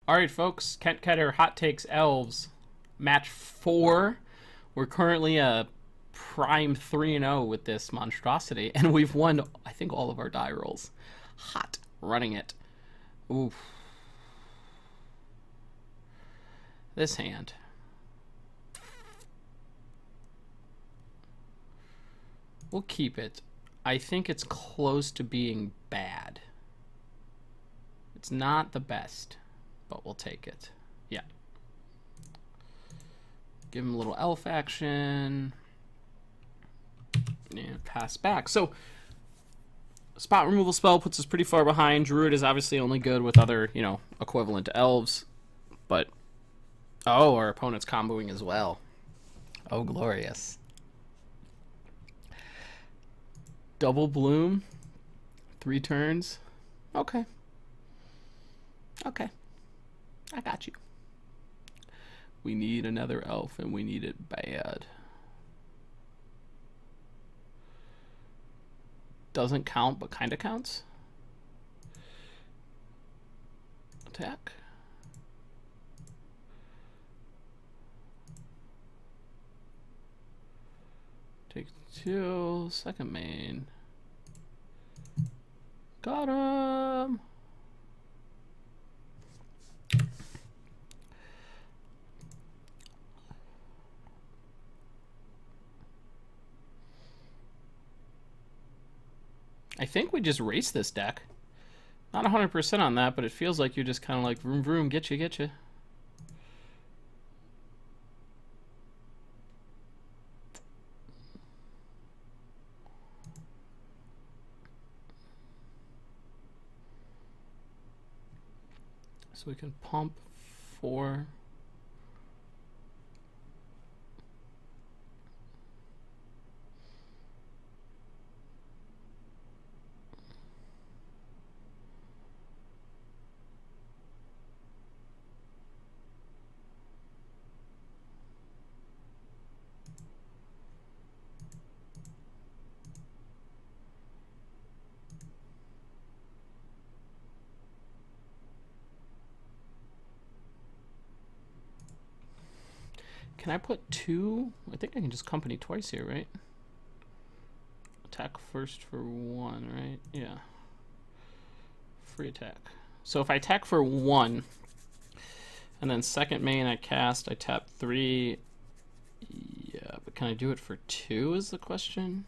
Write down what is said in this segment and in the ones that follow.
All right, folks. Kent Ketter, Hot Takes Elves, match 4. We're currently a prime 3-0 with this monstrosity, and we've won, I think, all of our die rolls. Hot running it. Oof. This hand. We'll keep it. I think it's close to being bad. It's not the best, but we'll take it. Yeah. Give him a little elf action. And pass back. So, spot removal spell puts us pretty far behind. Druid is obviously only good with other, equivalent to elves. But, oh, our opponent's comboing as well. Oh, glorious. Double bloom. 3 turns. Okay. Okay. I got you. We need another elf, and we need it bad. Doesn't count, but kind of counts. Attack. Take 2, second main. Got him! I think we just race this deck. Not 100% on that, but it feels like you're just kind of like vroom vroom, get you. So we can pump 4. Can I put 2? I think I can just company twice here, right? Attack first for 1, right? Yeah. Free attack. So if I attack for 1, and then second main I cast, I tap 3. Yeah, but can I do it for 2 is the question?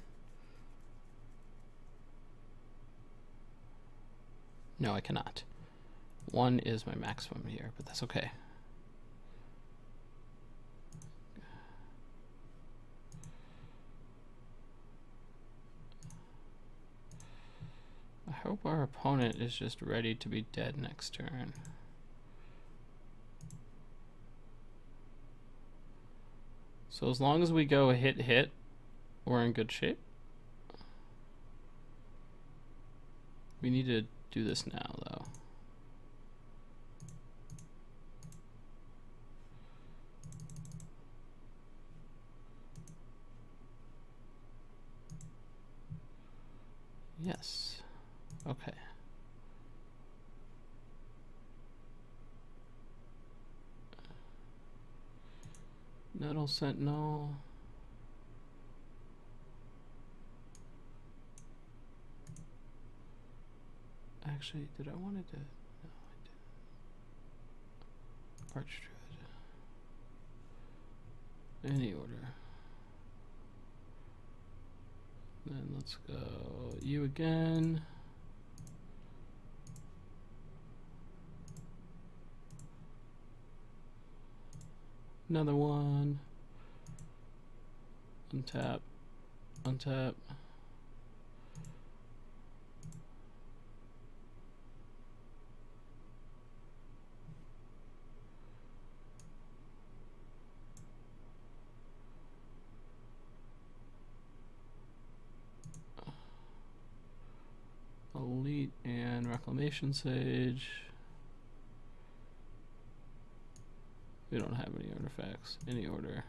No, I cannot. 1 is my maximum here, but that's okay. I hope our opponent is just ready to be dead next turn. So as long as we go hit, we're in good shape. We need to do this now, though. Yes. Okay. Nettle Sentinel. Actually, did I want to do? No, I didn't. Archdruid. Any order. Then let's go you again. Another one. Untap. Untap. Elite and Reclamation Sage. We don't have any artifacts. Any order.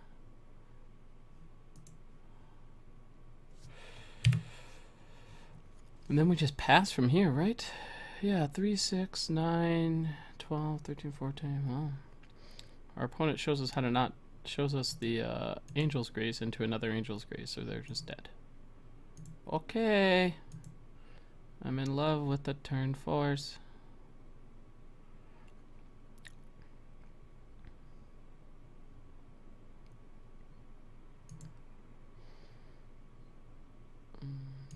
And then we just pass from here, right? Yeah, 3, 6, 9, 12, 13, 14. Well, our opponent shows us how to not shows us the Angel's Grace into another Angel's Grace, so they're just dead. Okay. I'm in love with the turn 4s.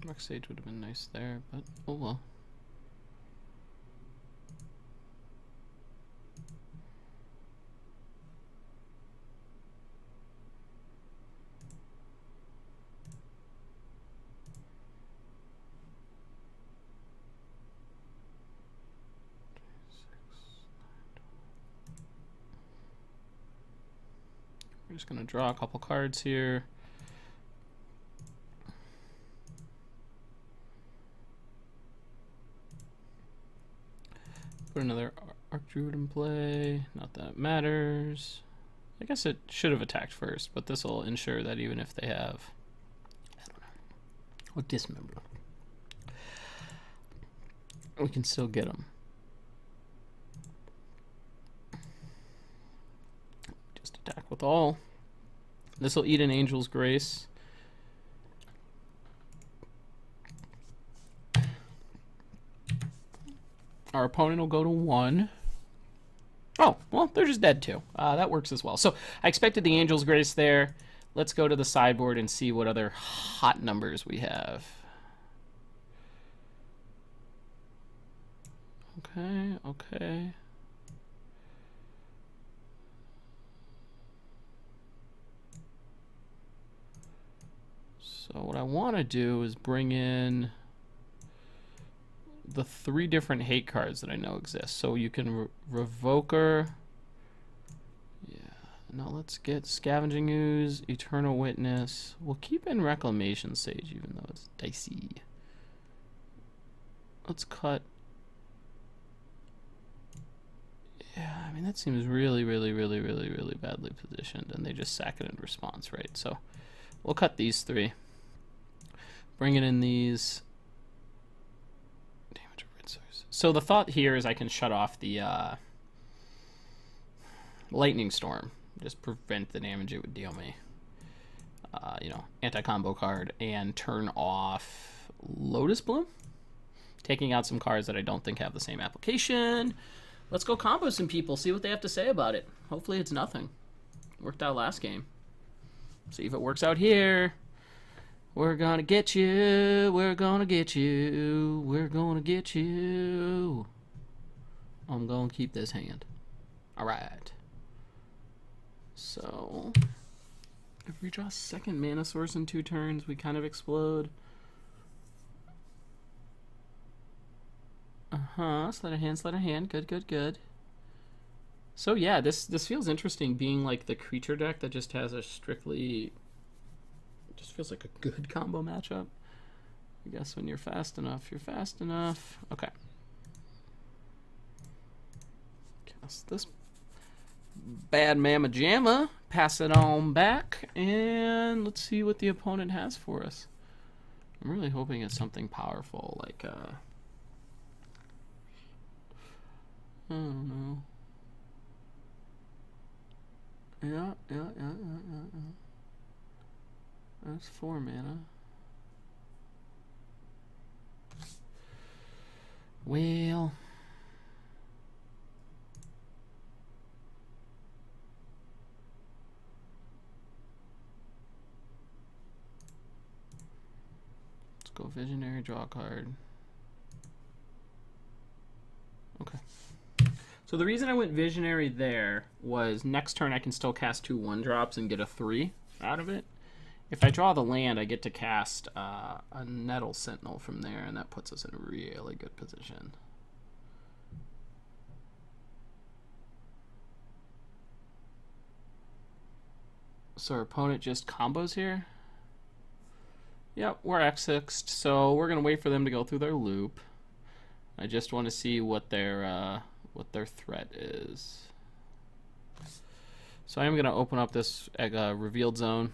Rex Sage would have been nice there, but oh well. We're just gonna draw a couple cards here. Put another Archdruid in play. Not that it matters. I guess it should have attacked first, but this will ensure that even if they have, I don't know, a Dismember, we can still get them. Just attack with all. This will eat an Angel's Grace. Our opponent will go to 1. Oh, well, they're just dead too. That works as well. So I expected the Angel's Grace there. Let's go to the sideboard and see what other hot numbers we have. Okay, okay. So what I want to do is bring in the 3 different hate cards that I know exist. So you can Revoker. Yeah. Now let's get Scavenging Ooze, Eternal Witness. We'll keep in Reclamation Sage even though it's dicey. Let's cut. Yeah, I mean that seems really badly positioned, and they just sack it in response, right? So we'll cut these 3. Bring it in these. So the thought here is I can shut off the Lightning Storm, just prevent the damage it would deal me. You know, anti-combo card, and turn off Lotus Bloom, taking out some cards that I don't think have the same application. Let's go combo some people, see what they have to say about it. Hopefully it's nothing. Worked out last game. See if it works out here. We're gonna get you, we're gonna get you, we're gonna get you. I'm gonna keep this hand. Alright. So, if we draw second mana source in 2 turns, we kind of explode. Sleight of hand, good. So yeah, this feels interesting, being like the creature deck that just has a strictly... Just feels like a good combo matchup. I guess when you're fast enough, you're fast enough. Okay. Cast this bad mamma jamma. Pass it on back, and let's see what the opponent has for us. I'm really hoping it's something powerful, like I don't know. Yeah. That's 4 mana. Well, let's go Visionary, draw a card. Okay. So the reason I went Visionary there was next turn I can still cast 2 1-drops and get a 3 out of it. If I draw the land, I get to cast a Nettle Sentinel from there, and that puts us in a really good position. So our opponent just combos here. Yep, we're X6'd, so we're gonna wait for them to go through their loop. I just want to see what their threat is. So I am gonna open up this revealed zone.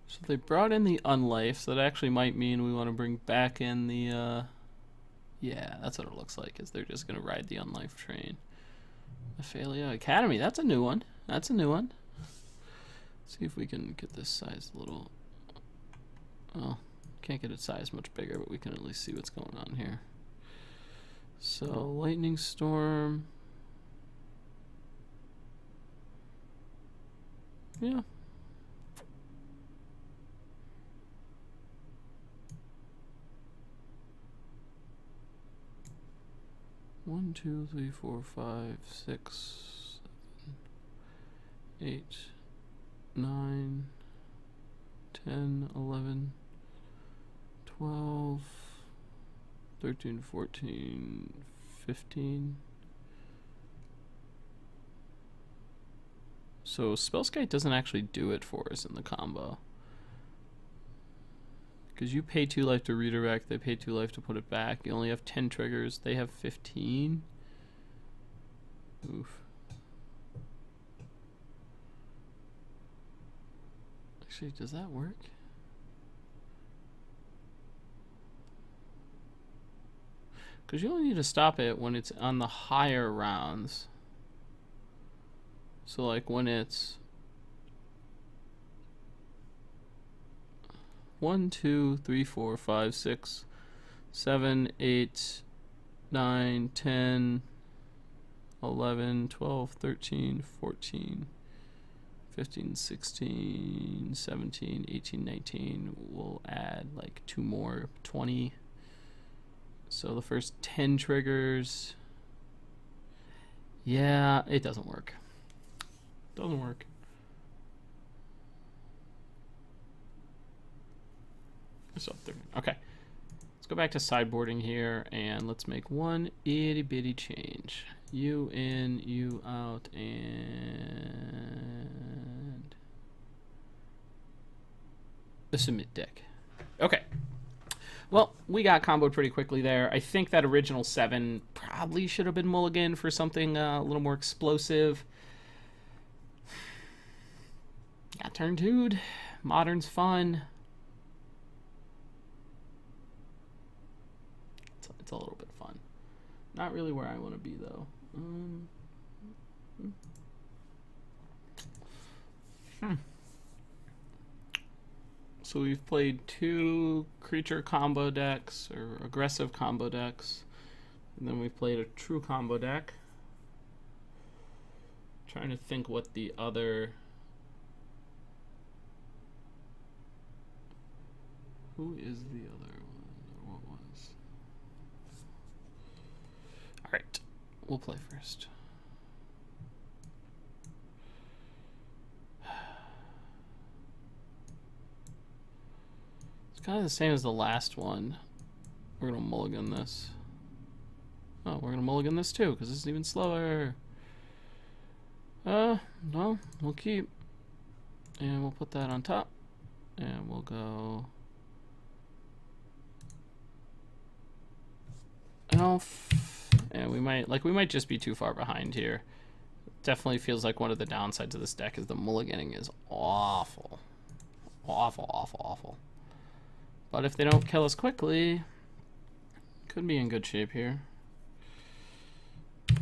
So they brought in the Unlife, so that actually might mean we want to bring back in the Yeah, that's what it looks like, is they're just going to ride the unlife train. Ophelia Academy, that's a new one. That's a new one. See if we can get this size a little... Oh, can't get its size much bigger, but we can at least see what's going on here. So, Lightning Storm. Yeah. One, 2, 3, 4, 5, 6, 7, 8, 9, 10, 11, 12, 13, 14, 15. So Spellskite doesn't actually do it for us in the combo. Because you pay 2 life to redirect, they pay 2 life to put it back. You only have 10 triggers, they have 15. Oof. Actually, does that work? Because you only need to stop it when it's on the higher rounds. So like when it's 1, 2, 3, 4, 5, 6, 7, 8, 9, 10, 11, 12, 13, 14, 15, 16, 17, 18, 19. We'll add like 2 more, 20. So the first 10 triggers. Yeah, it doesn't work. Doesn't work. Okay, let's go back to sideboarding here and let's make one itty bitty change. You in, you out, and the submit deck. Okay. Well, we got comboed pretty quickly there. I think that original 7 probably should have been mulligan for something a little more explosive. Got turn 2'd. Modern's fun. It's a little bit fun. Not really where I want to be, though. So we've played 2 creature combo decks, or aggressive combo decks. And then we've played a true combo deck. Trying to think what the other... Who is the other one? Or what was? Alright, we'll play first. It's kind of the same as the last one. We're going to mulligan this. Oh, we're going to mulligan this too, because this is even slower. No, we'll keep. And we'll put that on top. And we'll go... Elf. And we might just be too far behind here. Definitely feels like one of the downsides of this deck is the mulliganing is awful. Awful, awful, awful. But if they don't kill us quickly, could be in good shape here. I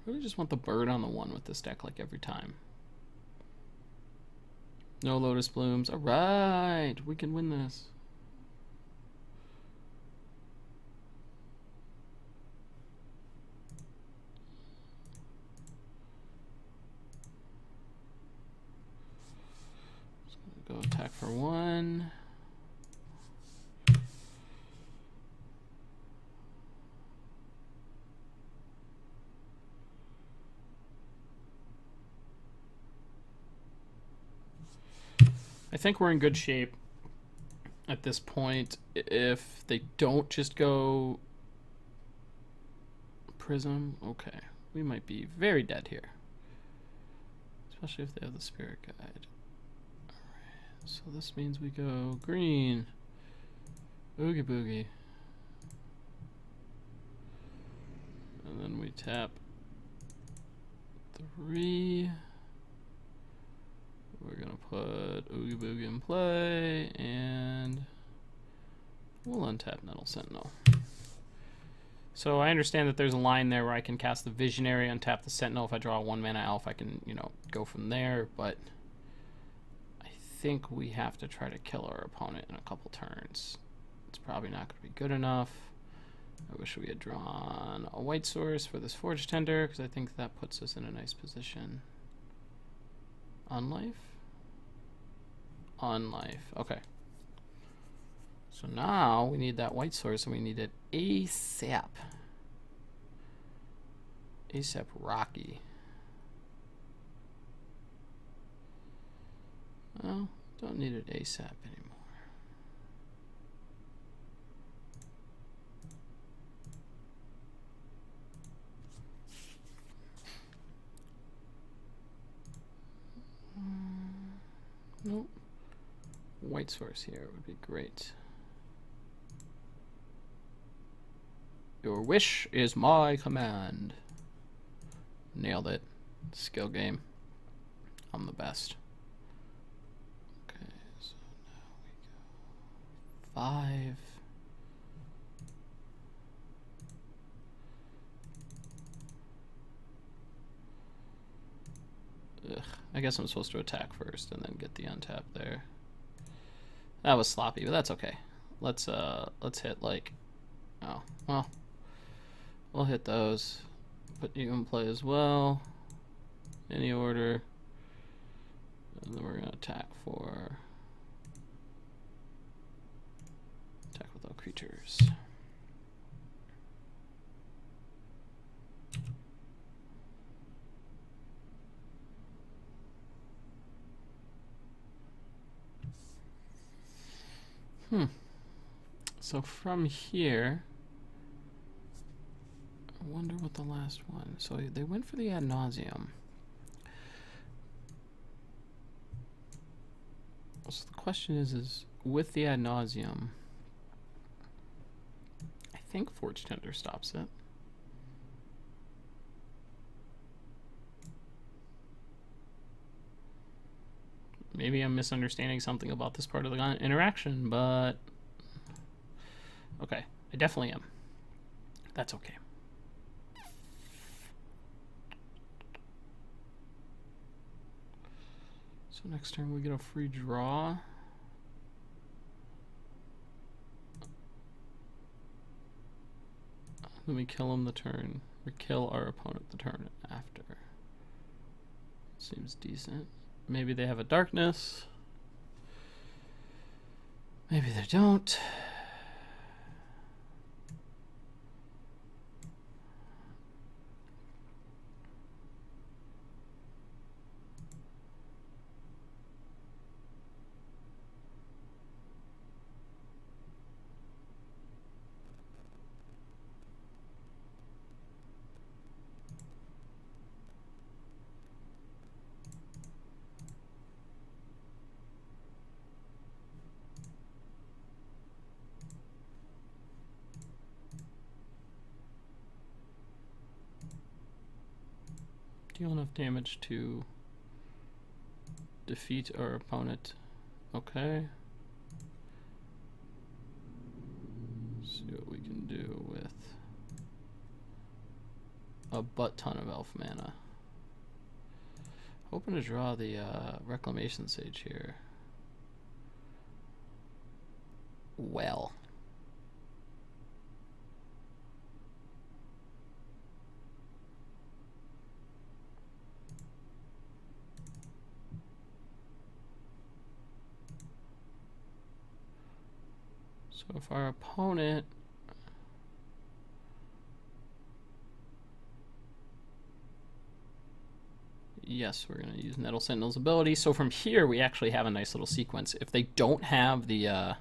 really just want the bird on the 1 with this deck like every time. No Lotus Blooms. Alright, we can win this. Just gonna go attack for 1. I think we're in good shape at this point. If they don't just go Prism, okay. We might be very dead here. Especially if they have the Spirit Guide. Alright, so this means we go green. Boogie Boogie. And then we tap 3. We're gonna put Oogie Boogie in play, and we'll untap Nettle Sentinel. So I understand that there's a line there where I can cast the Visionary, untap the Sentinel. If I draw a 1-mana elf, I can, you know, go from there, but I think we have to try to kill our opponent in a couple turns. It's probably not going to be good enough. I wish we had drawn a white source for this Forge Tender, because I think that puts us in a nice position. On life? On life. Okay. So now we need that white source, and we need it ASAP. ASAP Rocky. Well, don't need it ASAP anymore. Nope. White source here would be great. Your wish is my command. Nailed it. Skill game. I'm the best. Okay, so now we go 5. Ugh, I guess I'm supposed to attack first and then get the untap there. That was sloppy, but that's okay. Let's hit like, oh, well, we'll hit those. Put you in play as well. Any order. And then we're gonna attack with all creatures. So from here, I wonder what the last one. So they went for the ad nauseum. So the question is with the ad nauseum, I think Forge Tender stops it. Maybe I'm misunderstanding something about this part of the interaction, but okay, I definitely am. That's okay. So next turn we get a free draw. Then we kill him the turn, or kill our opponent the turn after. Seems decent. Maybe they have a darkness. Maybe they don't. Deal enough damage to defeat our opponent. Okay. See what we can do with a butt ton of elf mana. Hoping to draw the Reclamation Sage here. Well. So if our opponent yes, we're going to use Nettle Sentinel's ability. So from here we actually have a nice little sequence. If they don't have the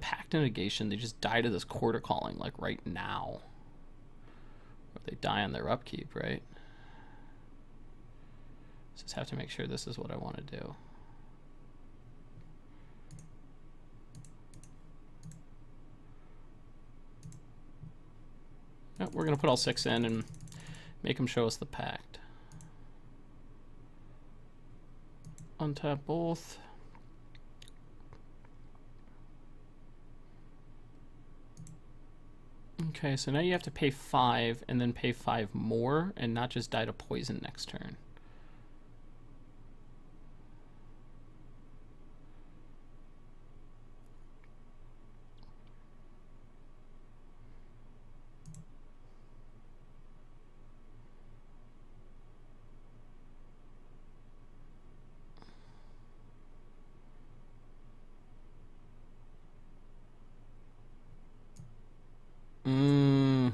Pact of Negation, they just die to this Quarter Calling like right now. Or they die on their upkeep, right? Just have to make sure this is what I want to do. Yep, we're going to put all 6 in and make them show us the Pact. untap both. Okay, so now you have to pay 5 and then pay 5 more and not just die to poison next turn.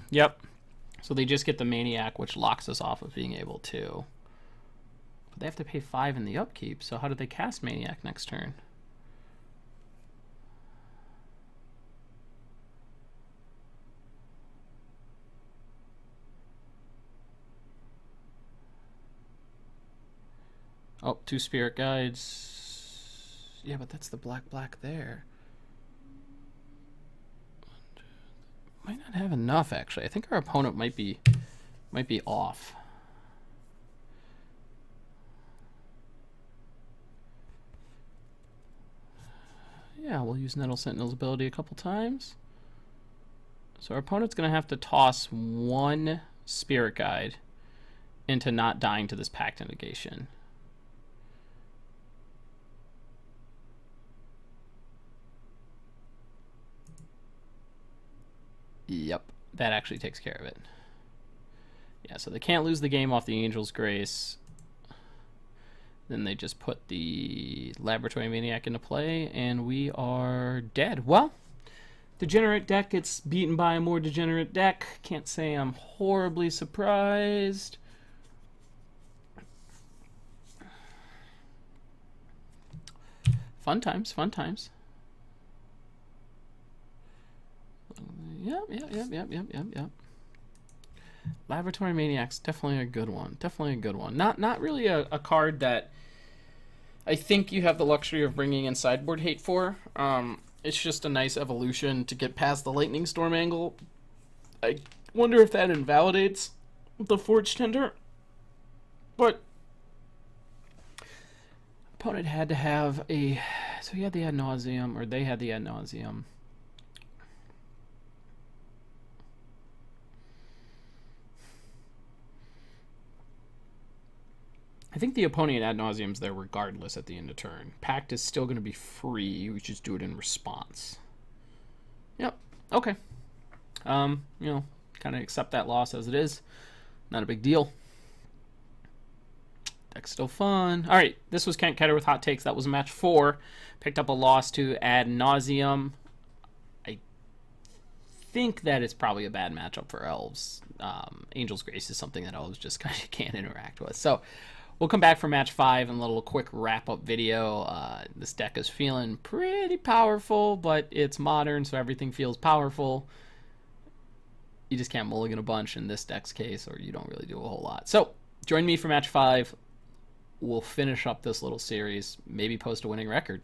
Yep. So they just get the Maniac, which locks us off of being able to. But they have to pay 5 in the upkeep, so how do they cast Maniac next turn? Oh, 2 Spirit Guides. Yeah, but that's the black there. Might not have enough, actually. I think our opponent might be off. Yeah, we'll use Nettle Sentinel's ability a couple times. So our opponent's going to have to toss 1 Spirit Guide into not dying to this Pact Negation. Yep, that actually takes care of it. Yeah, so they can't lose the game off the Angel's Grace. Then they just put the Laboratory Maniac into play, and we are dead. Well, degenerate deck gets beaten by a more degenerate deck. Can't say I'm horribly surprised. Fun times, fun times. Yep. Laboratory Maniac's definitely a good one. Definitely a good one. Not really a card that I think you have the luxury of bringing in sideboard hate for. It's just a nice evolution to get past the Lightning Storm angle. I wonder if that invalidates the Forge Tender. But opponent had to have a... So he had the Ad Nauseam, or they had the Ad Nauseam. I think the opponent Ad Nauseam's there regardless at the end of turn. Pact is still going to be free. We just do it in response. Yep. Okay. You know, kind of accept that loss as it is. Not a big deal. Deck's still fun. All right. This was Kent Ketter with Hot Takes. That was match 4. Picked up a loss to Ad Nauseam. I think that it's probably a bad matchup for Elves. Angel's Grace is something that Elves just kind of can't interact with. So... we'll come back for match 5 and a little quick wrap-up video. This deck is feeling pretty powerful, but it's modern, so everything feels powerful. You just can't mulligan a bunch in this deck's case, or you don't really do a whole lot. So, join me for match 5. We'll finish up this little series, maybe post a winning record.